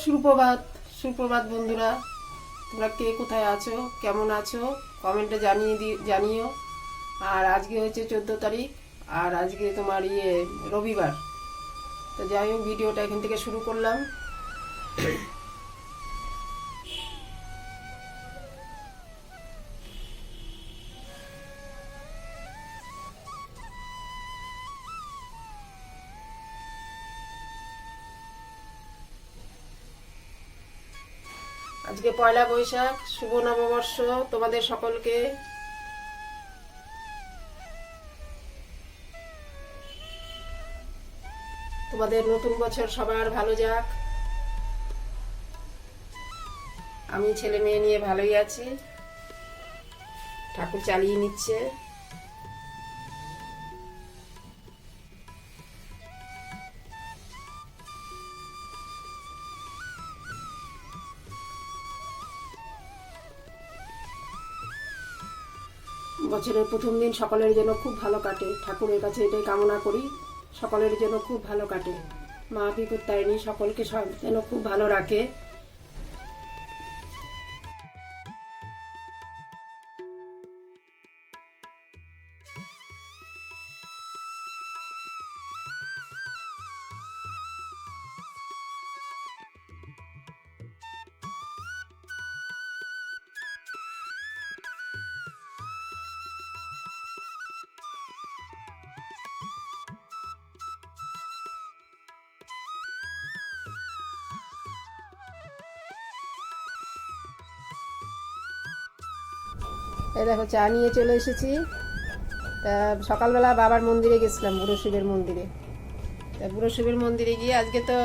সুপ্রভাত সুপ্রভাত বন্ধুরা, তোমরা কে কোথায় আছো, কেমন আছো কমেন্টে জানিও। আর আজকে হচ্ছে 14 তারিখ, আর আজকে তোমার রবিবার। তো যাই হোক, ভিডিওটা এখান থেকে শুরু করলাম। আজকে পয়লা বৈশাখ, শুভ নববর্ষ তোমাদের সকলকে। তোমাদের নতুন বছর সবার ভালো যাক। আমি ছেলে মেয়ে নিয়ে ভালোই আছি, ঠাকুর চালিয়ে নিচ্ছে। বছরের প্রথম দিন সকলের জন্য খুব ভালো কাটে, ঠাকুরের কাছে এটাই কামনা করি, সকলের জন্য খুব ভালো কাটে। মা বিপত্তারিণী সকলকে যেন খুব ভালো রাখে। এই দেখো, চা নিয়ে চলে এসেছি। তা সকালবেলা বাবার মন্দিরে গেছিলাম, বুড়ো শিবের মন্দিরে। তা বুড়ো শিবের মন্দিরে গিয়ে আজকে তো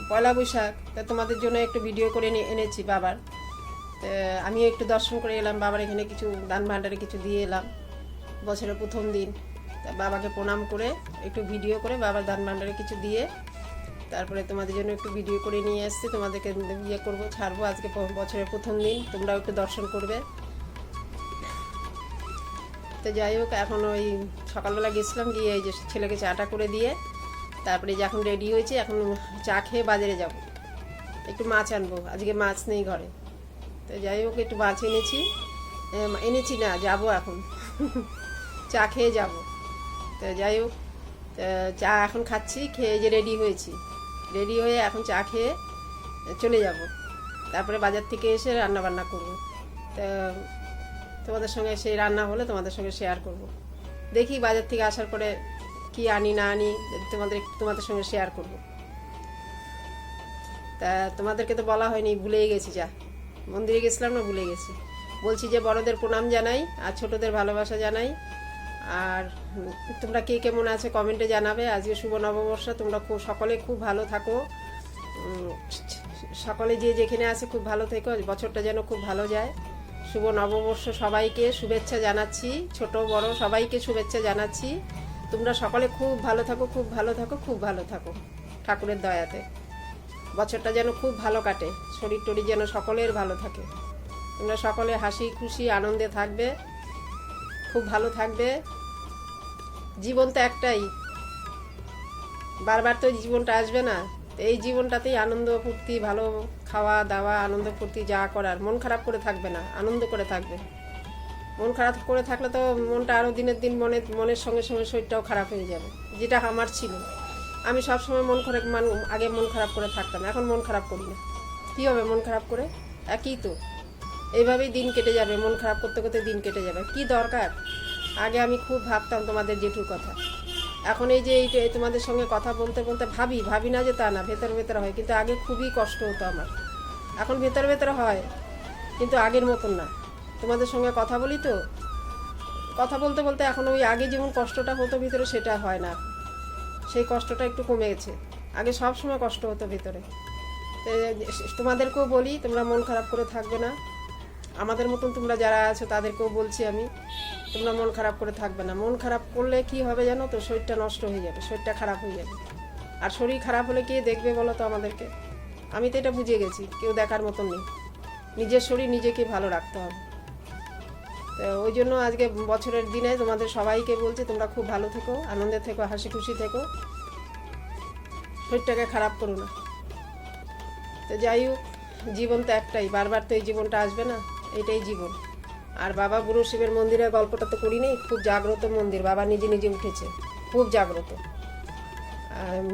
পয়লা বৈশাখ, তা তোমাদের জন্য একটু ভিডিও করে এনেছি বাবার। তা আমিও একটু দর্শন করে এলাম, বাবার এখানে কিছু দান ভাণ্ডারে কিছু দিয়ে এলাম। বছরের প্রথম দিন, তা বাবাকে প্রণাম করে একটু ভিডিও করে বাবার দান ভাণ্ডারে কিছু দিয়ে তারপরে তোমাদের জন্য একটু ভিডিও করে নিয়ে আসছি। তোমাদেরকে করবো, ছাড়বো। আজকে বছরের প্রথম দিন, তোমরাও একটু দর্শন করবে। তো যাই হোক, এখন ওই সকালবেলা গেছিলাম, গিয়ে এই যে ছেলেকে চাটা করে দিয়ে তারপরে যে এখন রেডি হয়েছে, এখন চা খেয়ে বাজারে যাব, একটু মাছ আনবো। আজকে মাছ নেই ঘরে। তো যাই হোক, একটু মাছ এনেছি না, যাব এখন। চা খেয়ে যাব। তো যাই হোক, চা এখন খাচ্ছি, খেয়ে যে রেডি হয়েছি, রেডি হয়ে এখন চা খেয়ে চলে যাব। তারপরে বাজার থেকে এসে রান্না বান্না করবো। তা তোমাদের সঙ্গে সেই রান্না হলে তোমাদের সঙ্গে শেয়ার করব। দেখি বাজার থেকে আসার পরে কি আনি না আনি তোমাদের সঙ্গে শেয়ার করব। তা তোমাদেরকে তো বলা হয়নি, ভুলেই গেছি। যা মন্দিরে গেছিলাম না, ভুলে গেছি। বলছি যে বড়দের প্রণাম জানাই আর ছোটদের ভালোবাসা জানাই। আর তোমরা কে কেমন আছে কমেন্টে জানাবে। আজকে শুভ নববর্ষ, তোমরা সকলে খুব ভালো থাকো। সকলে যে যেখানে আছে খুব ভালো থেকো, বছরটা যেন খুব ভালো যায়। শুভ নববর্ষ, সবাইকে শুভেচ্ছা জানাচ্ছি, ছোট বড় সবাইকে শুভেচ্ছা জানাচ্ছি। তোমরা সকলে খুব ভালো থাকো, খুব ভালো থাকো, খুব ভালো থাকো ঠাকুরের দয়াতে। বছরটা যেন খুব ভালো কাটে, শরীর টরীর যেন সকলের ভালো থাকে। তোমরা সকলে হাসি খুশি আনন্দে থাকবে, খুব ভালো থাকবে। জীবন তো একটাই, বারবার তো জীবনটা আসবে না। এই জীবনটাতেই আনন্দ ফুর্তি, ভালো খাওয়া দাওয়া, আনন্দ ফুর্তি যা করার। মন খারাপ করে থাকবে না, আনন্দ করে থাকবে। মন খারাপ করে থাকলে তো মনটা আরও দিনের দিন মনের সঙ্গে সঙ্গে শরীরটাও খারাপ হয়ে যাবে, যেটা আমার ছিল। আমি সবসময় আগে মন খারাপ করে থাকতাম, এখন মন খারাপ করি না। কী হবে মন খারাপ করে? একই তো, এইভাবেই দিন কেটে যাবে। মন খারাপ করতে করতে দিন কেটে যাবে, কি দরকার? আগে আমি খুব ভাবতাম তোমাদের জেঠুর কথা। এখন এই যে তোমাদের সঙ্গে কথা বলতে বলতে ভাবি না যে তা না, ভেতর ভেতর হয়, কিন্তু আগে খুবই কষ্ট হতো আমার। এখন ভেতর ভেতর হয়, কিন্তু আগের মতন না। তোমাদের সঙ্গে কথা বলি তো, কথা বলতে বলতে এখন ওই আগে যেমন কষ্টটা হতো ভিতরে, সেটা হয় না। সেই কষ্টটা একটু কমে গেছে। আগে সব সময় কষ্ট হতো ভিতরে। তোমাদেরকেও বলি, তোমরা মন খারাপ করে থাকবে না। আমাদের মতন তোমরা যারা আছো তাদেরকেও বলছি আমি, তোমরা মন খারাপ করে থাকবে না। মন খারাপ করলে কি হবে জানো তো? শরীরটা নষ্ট হয়ে যাবে, শরীরটা খারাপ হয়ে যাবে। আর শরীর খারাপ হলে কে দেখবে বলো তো আমাদেরকে? আমি তো এটা বুঝে গেছি, কেউ দেখার মতন নেই। নিজের শরীর নিজেকে ভালো রাখতে হবে। তো ওই জন্য আজকে বছরের দিনে তোমাদের সবাইকে বলছি, তোমরা খুব ভালো থেকো, আনন্দে থেকো, হাসি খুশি থেকো, শরীরটাকে খারাপ করো না। তো যাই হোক, জীবন তো একটাই, বারবার তো এই জীবনটা আসবে না, এটাই জীবন। আর বাবা বুড়ো শিবের মন্দিরের গল্পটা তো করিনি, খুব জাগ্রত মন্দির, বাবা নিজে নিজে উঠেছে, খুব জাগ্রত।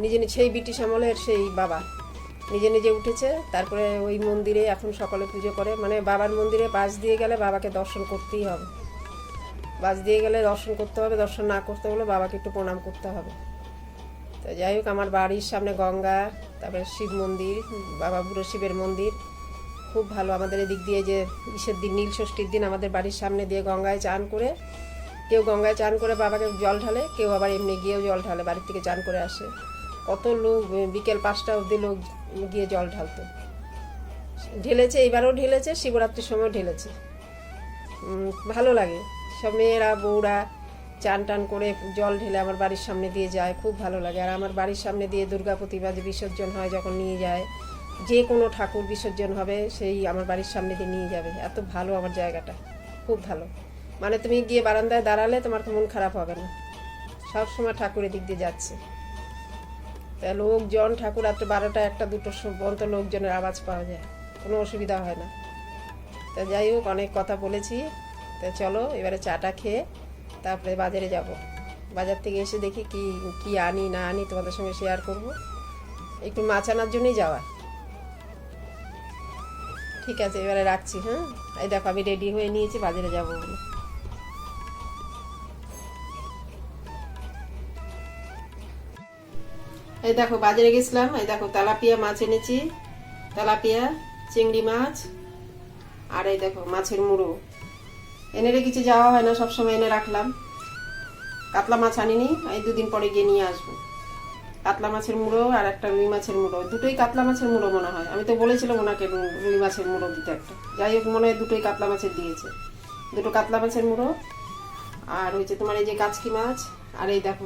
নিজে নিজে সেই ব্রিটিশ আমলের সেই বাবা নিজে নিজে উঠেছে। তারপরে ওই মন্দিরে এখন সকলে পুজো করে, মানে বাবার মন্দিরে বাস দিয়ে গেলে বাবাকে দর্শন করতেই হবে, বাস দিয়ে গেলে দর্শন করতে হবে, দর্শন না করতে হলে বাবাকে একটু প্রণাম করতে হবে। তো যাই হোক, আমার বাড়ির সামনে গঙ্গা, তারপরে শিব মন্দির, বাবা বুড়ো শিবের মন্দির, খুব ভালো। আমাদের এদিক দিয়ে যে ইসের দিন, নীল ষষ্ঠীর দিন আমাদের বাড়ির সামনে দিয়ে গঙ্গায় চান করে, কেউ গঙ্গায় চান করে বাবাকে জল ঢালে, কেউ আবার এমনি গিয়েও জল ঢালে, বাড়ির থেকে চান করে আসে। কত লোক বিকেল 5টা অবধি লোক গিয়ে জল ঢালতো, ঢেলেছে, এইবারও ঢেলেছে, শিবরাত্রির সময় ঢেলেছে। ভালো লাগে, সব মেয়েরা বউরা চান টান করে জল ঢেলে আমার বাড়ির সামনে দিয়ে যায়, খুব ভালো লাগে। আর আমার বাড়ির সামনে দিয়ে দুর্গা প্রতিমা যে বিসর্জন হয়, যখন নিয়ে যায়, যে কোনো ঠাকুর বিসর্জন হবে, সেই আমার বাড়ির সামনে দিয়ে নিয়ে যাবে। এত ভালো আমার জায়গাটা, খুব ভালো। মানে তুমি গিয়ে বারান্দায় দাঁড়ালে তোমার মন খারাপ হবে না, সব সময় ঠাকুরের দিক দিয়ে যাচ্ছে। তা লোকজন, ঠাকুর রাত্রে 12টা 1টা 2টো পর্যন্ত লোকজনের আওয়াজ পাওয়া যায়, কোনো অসুবিধা হয় না। তা যাই হোক, অনেক কথা বলেছি। তা চলো এবারে চাটা খেয়ে তারপরে বাজারে যাব। বাজার থেকে এসে দেখি কি কি আনি না আনি তোমাদের সঙ্গে শেয়ার করব। একটু মাছ আনার জন্যই যাওয়া। ঠিক আছে, এবারে রাখছি। হ্যাঁ, এই দেখো আমি রেডি হয়ে নিয়েছি, বাজারে যাব বলে। এই দেখো বাজারে গেছিলাম, এই দেখো তেলাপিয়া মাছ এনেছি, তেলাপিয়া, চিংড়ি মাছ, আর এই দেখো মাছের মুড়ো এনে রেখেছি, যাওয়া হয় না, সবসময় এনে রাখলাম। কাতলা মাছ আনিনি, এই 2 দিন পরে গিয়ে নিয়ে আসবো। কাতলা মাছের মুড়ো আর একটা রুই মাছের মুড়ো, দুটোই কাতলা মাছের মুড়ো মনে হয়। আমি তো বলেছিলাম ওনাকে রুই মাছের মুড়ো দিতে একটা, যাই হোক মনে হয় দুটোই কাতলা মাছের দিয়েছে। 2টো কাতলা মাছের মুড়ো, আর হচ্ছে তোমার এই যে কাচকি মাছ, আর এই দেখো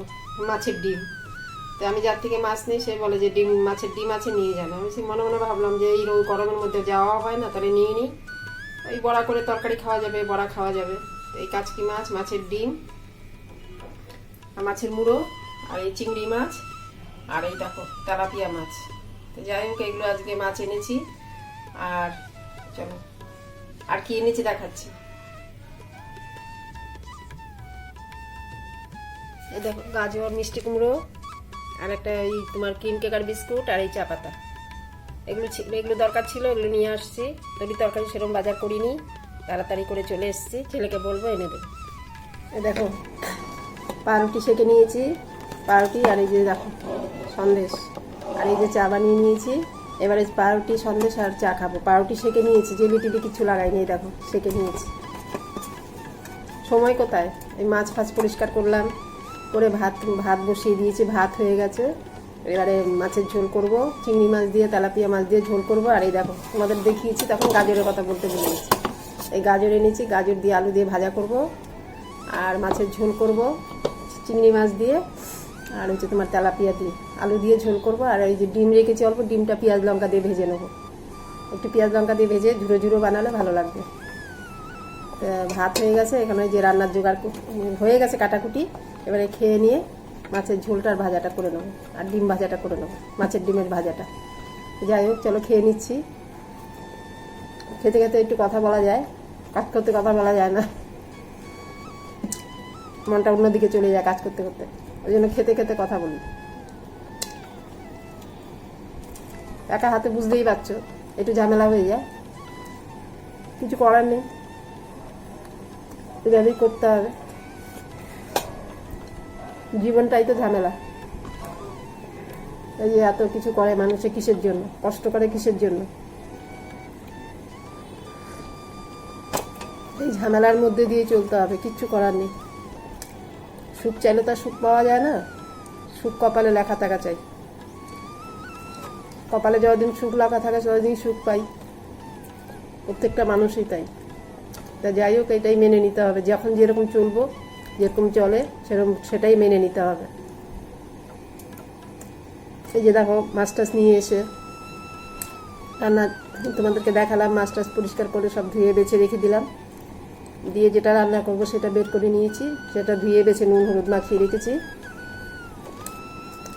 মাছের ডিম। তো আমি যার থেকে মাছ নেই, সে বলে যে মাছের ডিম আছে, নিয়ে যাবে। আমি মনে মনে ভাবলাম যে এই গরমের মধ্যে যাওয়া হয় না, তাহলে নিয়ে নিই, এই বড়া করে তরকারি খাওয়া যাবে, বড়া খাওয়া যাবে। এই কাচকি মাছ, মাছের ডিম, মাছের মুড়ো, আর এই চিংড়ি মাছ, আর এই দেখো তেলাপিয়া মাছ। তো যাই হোক, এগুলো আজকে মাছ এনেছি। আর চলো আর কি এনেছি দেখাচ্ছি। এই দেখো গাজর, মিষ্টি কুমড়ো, আর একটা এই তোমার ক্রিম কেকার বিস্কুট, আর এই চা পাতা। এগুলো দরকার ছিল, এগুলো নিয়ে আসছি। তরি তরকারি সেরকম বাজার করিনি, তাড়াতাড়ি করে চলে এসেছি, ছেলেকে বলবো এনে দেবে। দেখো পাউরুটি সেঁকে নিয়েছি, পাউরুটি, আর এই যে দেখো সন্দেশ, আর এই যে চা বানিয়ে নিয়েছি। এবারে পাউরুটি, সন্দেশ আর চা খাবো। পাউরুটি সেঁকে নিয়েছি, জেলি টিলি কিছু লাগাইনি, দেখো সেঁকে নিয়েছি। সময় কোথায়, এই মাছ ফাছ পরিষ্কার করলাম, করে ভাত বসিয়ে দিয়েছি, ভাত হয়ে গেছে। এবারে মাছের ঝোল করব, চিংড়ি মাছ দিয়ে, তেলাপিয়া মাছ দিয়ে ঝোল করব। আর এই দেখো তোমাদের দেখিয়েছি, তখন গাজরের কথা বলতে ভুলে গেছি। এই গাজর এনেছি, গাজর দিয়ে আলু দিয়ে ভাজা করব, আর মাছের ঝোল করব চিংড়ি মাছ দিয়ে, আর হচ্ছে তোমার তেলাপিয়া দিয়ে আলু দিয়ে ঝোল করব। আর এই যে ডিম রেখেছি অল্প, ডিমটা পেঁয়াজ লঙ্কা দিয়ে ভেজে নেবো, একটু পেঁয়াজ লঙ্কা দিয়ে ভেজে ঝুড়ো ঝুড়ো বানালে ভালো লাগবে। ভাত হয়ে গেছে, এখানে যে রান্নার জোগাড় হয়ে গেছে, কাটাকুটি। এবারে খেয়ে নিয়ে মাছের ঝোলটার ভাজাটা করে নেবো, আর ডিম ভাজাটা করে নেবো, মাছের ডিমের ভাজাটা। যাই হোক চলো খেয়ে নিচ্ছি। খেতে খেতে একটু কথা বলা যায়, কাজ করতে কথা বলা যায় না, মনটা অন্যদিকে চলে যায় কাজ করতে করতে, ওই জন্য খেতে খেতে কথা বলি। একা হাতে বুঝতেই পারছো, একটু ঝামেলা হয়ে যায়, কিছু করার নেই, এভাবেই করতে হবে। জীবনটাই তো ঝামেলা। এই যে এত কিছু করে মানুষে কিসের জন্য, কষ্ট করে কিসের জন্য? এই ঝামেলার মধ্যে দিয়ে চলতে হবে, কিচ্ছু করার নেই। সুখ চাইলে তো আর সুখ পাওয়া যায় না, সুখ কপালে লেখা থাকা চাই। কপালে যতদিন সুখ লেখা থাকে ততদিন সুখ পাই, প্রত্যেকটা মানুষই তাই। তা যাই হোক, এটাই মেনে নিতে হবে, যখন যেরকম চলবো, যেরকম চলে সেরকম সেটাই মেনে নিতে হবে। এই যে দেখো মাছ টাছ নিয়ে এসে রান্না তোমাদেরকে দেখালাম, মাছ টাছ পরিষ্কার করে সব ধুয়ে বেছে রেখে দিলাম, দিয়ে যেটা রান্না করব সেটা বের করে নিয়েছি, সেটা ধুয়ে বেছে নুন হলুদ মাখিয়ে রেখেছি।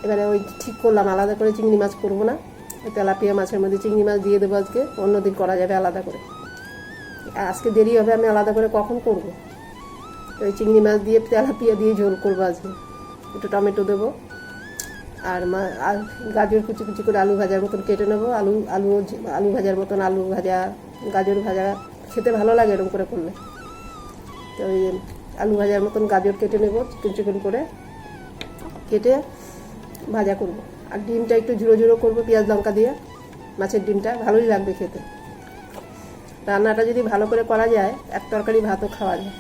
এবারে ওই ঠিক করলাম, আলাদা করে চিংড়ি মাছ করবো না, তেলাপিয়া মাছের মধ্যে চিংড়ি মাছ দিয়ে দেবো আজকে, অন্যদিন করা যাবে আলাদা করে। আজকে দেরি হবে, আমি আলাদা করে কখন করব। ওই চিংড়ি মাছ দিয়ে তেলাপিয়া দিয়ে ঝোল করবো আজকে। একটু টমেটো দেবো আর আর গাজর কুচি কুচি করে আলু ভাজার মতন কেটে নেবো। আলু ভাজার মতন আলু ভাজা, গাজর ভাজা খেতে ভালো লাগে এরকম করে করলে। তো ওই আলু ভাজার মতন গাজর কেটে নেবো, চিকন চিকন করে কেটে ভাজা করব। আর ডিমটা একটু ঝুড়ো ঝুড়ো করবো পেঁয়াজ লঙ্কা দিয়ে। মাছের ডিমটা ভালোই লাগবে খেতে। রান্নাটা যদি ভালো করে করা যায়, এক তরকারি ভাতও খাওয়া যায়।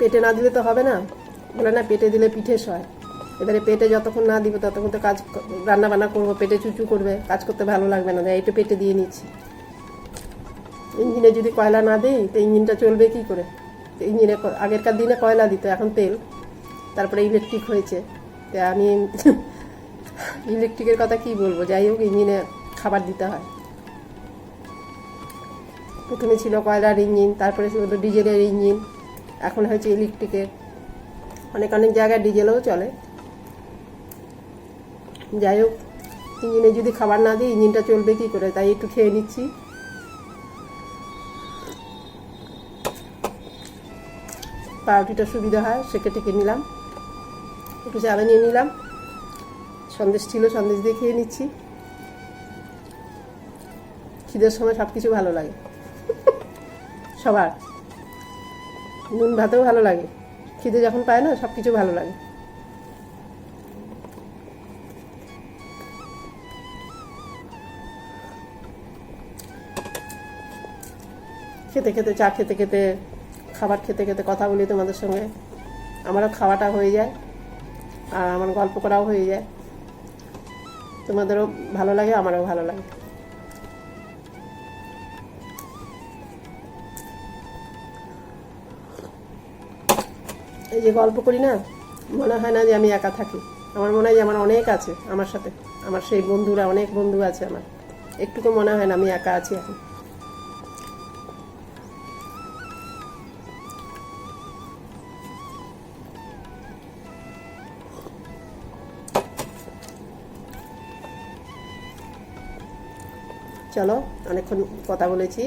পেটে না দিলে তো হবে না, বলে না পেটে দিলে পিঠে সয়। এবারে পেটে যতক্ষণ না দিব ততক্ষণ তো কাজ রান্না বান্না করবো, পেটে চুচু করবে, কাজ করতে ভালো লাগবে না। একটু পেটে দিয়ে নিচ্ছি। ইঞ্জিনে যদি কয়লা না দিই তো ইঞ্জিনটা চলবে কি করে? ইঞ্জিনে আগেরকার দিনে কয়লা দিত, এখন তেল, তারপরে ইলেকট্রিক হয়েছে। তো আমি ইলেকট্রিকের কথা কি বলবো, যাই হোক ইঞ্জিনে খাবার দিতে হয়। প্রথমে ছিল কয়লার ইঞ্জিন, তারপরে ছিল ডিজেলের ইঞ্জিন, এখন হয়েছে ইলেকট্রিকের। অনেক অনেক জায়গায় ডিজেলও চলে। যাই হোক, ইঞ্জিনে যদি খাবার না দিই ইঞ্জিনটা চলবে কি করে, তাই একটু খেয়ে নিচ্ছি। পাউরুটিটা সুবিধা হয়, সেকে টেকে নিলাম, একটু চা বানিয়ে নিলাম। সন্দেশ ছিল, সন্দেশ দিয়ে খেয়ে নিচ্ছি। খিদের সময় সব কিছু ভালো লাগে সবার। নুন ভাতেও ভালো লাগে, খিদে যখন পায় না সব কিছু ভালো লাগে। খেতে খেতে, চা খেতে খেতে, খাবার খেতে খেতে কথা বলি তোমাদের সঙ্গে। আমারও খাওয়াটা হয়ে যায় আর আমার গল্প করাও হয়ে যায়। তোমাদেরও ভালো লাগে, আমারও ভালো লাগে। এই যে গল্প করি না, মনে হয় না যে আমি একা থাকি। আমার মনে হয় যে আমার অনেক আছে আমার সাথে, আমার সেই বন্ধুরা, অনেক বন্ধু আছে আমার। একটুকু মনে হয় না আমি একা আছি এখন। চলো, অনেকক্ষণ কথা বলেছি,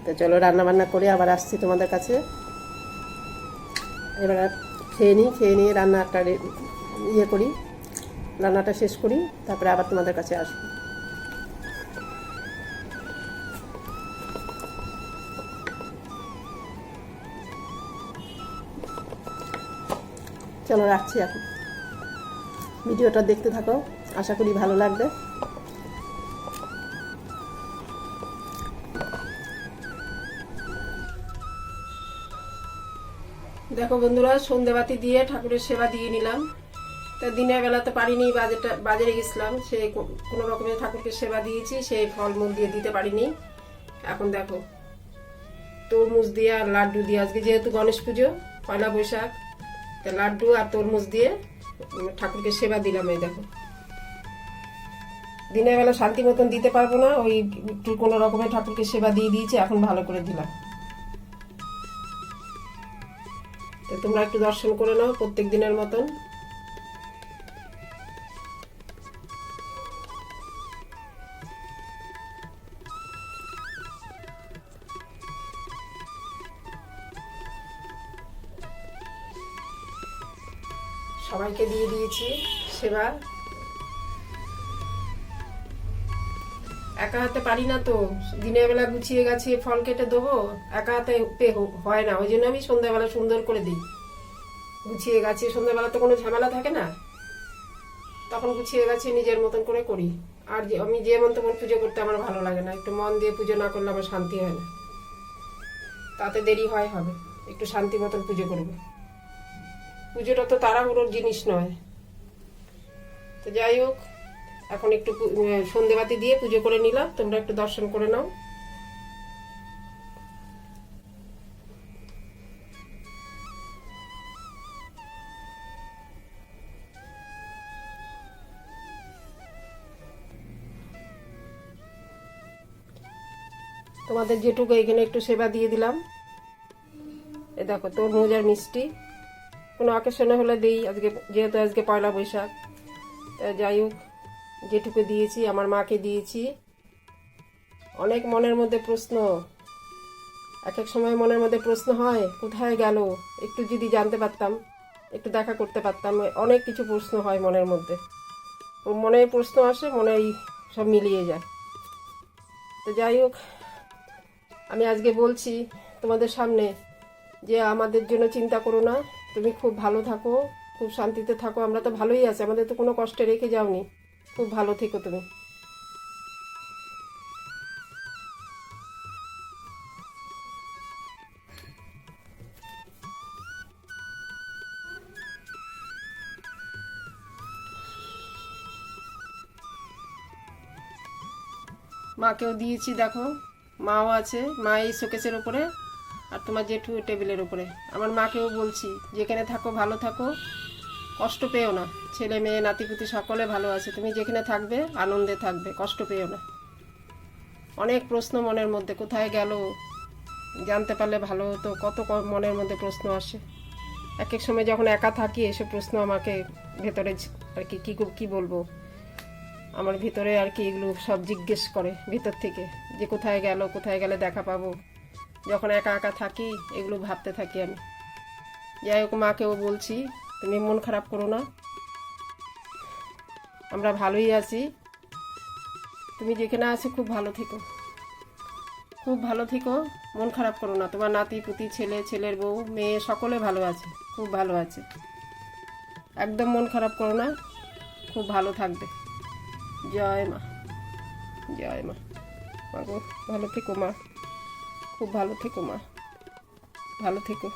তো চলো রান্না বান্না করে আবার আসছি তোমাদের কাছে। এবার খেয়ে নিয়ে রান্নাটা করি, রান্নাটা শেষ করি, তারপরে আবার তোমাদের কাছে আসবো। চলো রাখছি এখন। ভিডিওটা দেখতে থাকো, আশা করি ভালো লাগবে। দেখো বন্ধুরা, সন্ধেবাতি দিয়ে ঠাকুরের সেবা দিয়ে নিলাম। তা দিনের বেলা তো পারিনি, বাজারে গেছিলাম, সে কোনো রকমের ঠাকুরকে সেবা দিয়েছি, সেই ফলমূল দিয়ে দিতে পারিনি। এখন দেখো তরমুজ দিয়ে আর লাড্ডু দিয়ে, আজকে যেহেতু গণেশ পুজো, পয়লা বৈশাখ, তা লাড্ডু আর তরমুজ দিয়ে ঠাকুরকে সেবা দিলাম। এই দেখো, দিনের বেলা শান্তি মতন দিতে পারবো না, ওই একটু কোনো রকমের ঠাকুরকে সেবা দিয়ে দিয়েছি, এখন ভালো করে দিলাম। তো তোমরা একটু দর্শন করে নাও প্রত্যেক দিনের মতন। সবাইকে দিয়ে দিয়েছি সেবা। একা হাতে পারি না তো, দিনের বেলা গুছিয়ে গাছিয়ে ফল কেটে দেবো, একা হাতে হয় না। ওই জন্য আমি সন্ধ্যাবেলা সুন্দর করে দিই, গুছিয়ে গাছিয়ে। সন্ধ্যাবেলা তো কোনো ঝামেলা থাকে না, তখন গুছিয়ে গাছিয়ে নিজের মতন করে করি। আর আমি যেমন তেমন পুজো করতে আমার ভালো লাগে না, একটু মন দিয়ে পুজো না করলে আমার শান্তি হয় না। তাতে দেরি হবে, একটু শান্তি মতন পুজো করবে। পুজোটা তো তাড়াহুড়োর জিনিস নয়। তো যাই হোক, এখন একটু সন্ধেবাতি দিয়ে পুজো করে নিলাম, তোমরা একটু দর্শন করে নাও। তোমাদের যেটুকু এখানে একটু সেবা দিয়ে দিলাম। এ দেখো তরমুজ আর মিষ্টি, কোনো অকেশনে হলে দিই। আজকে যেহেতু আজকে পয়লা বৈশাখ, তা যাই হোক, যেটুকু দিয়েছি আমার মাকে দিয়েছি। অনেক মনের মধ্যে প্রশ্ন, এক এক সময় মনের মধ্যে প্রশ্ন হয় কোথায় গেল, একটু যদি জানতে পারতাম, একটু দেখা করতে পারতাম। অনেক কিছু প্রশ্ন হয় মনের মধ্যে, মনে প্রশ্ন আসে, মনেই সব মিলিয়ে যায়। তো যাই হোক, আমি আজকে বলছি তোমাদের সামনে যে আমাদের জন্য চিন্তা করো না, তুমি খুব ভালো থাকো, খুব শান্তিতে থাকো। আমরা তো ভালোই আছি, আমাদের তো কোনো কষ্টে রেখে যাওনি। খুব ভালো থেকো তুমি। মাকেও দিয়েছি, দেখো মাও আছে, মা এই শোকেসের ওপরে, আর তোমার জেঠু টেবিলের ওপরে। আমার মাকেও বলছি যেখানে থাকো ভালো থাকো, কষ্ট পেও না। ছেলে মেয়ে নাতিপুতি সকলে ভালো আছে, তুমি যেখানে থাকবে আনন্দে থাকবে, কষ্ট পেও না। অনেক প্রশ্ন মনের মধ্যে, কোথায় গেল, জানতে পারলে ভালো হতো। কত মনের মধ্যে প্রশ্ন আসে, এক এক সময় যখন একা থাকি এসব প্রশ্ন আমাকে ভেতরে আর কি কি বলবো, আমার ভিতরে আর কি এগুলো সব জিজ্ঞেস করে ভিতর থেকে, যে কোথায় গেল, কোথায় গেলে দেখা পাবো। যখন একা একা থাকি এগুলো ভাবতে থাকি আমি। যাই হোক, মাকেও বলছি তুমি মন খারাপ করো না, আমরা ভালোই আছি। তুমি যেখানে আছো খুব ভালো থেকো, খুব ভালো থেকো, মন খারাপ করো না। তোমার নাতি পুতি, ছেলে, ছেলের বউ, মেয়ে সকলে ভালো আছে, খুব ভালো আছে। একদম মন খারাপ করো না, খুব ভালো থাকবে। জয় মা, জয় মা। মা গো, ভালো থেকো মা, খুব ভালো থেকো মা, ভালো থেকো।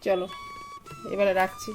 চলো এবারে রাখছি।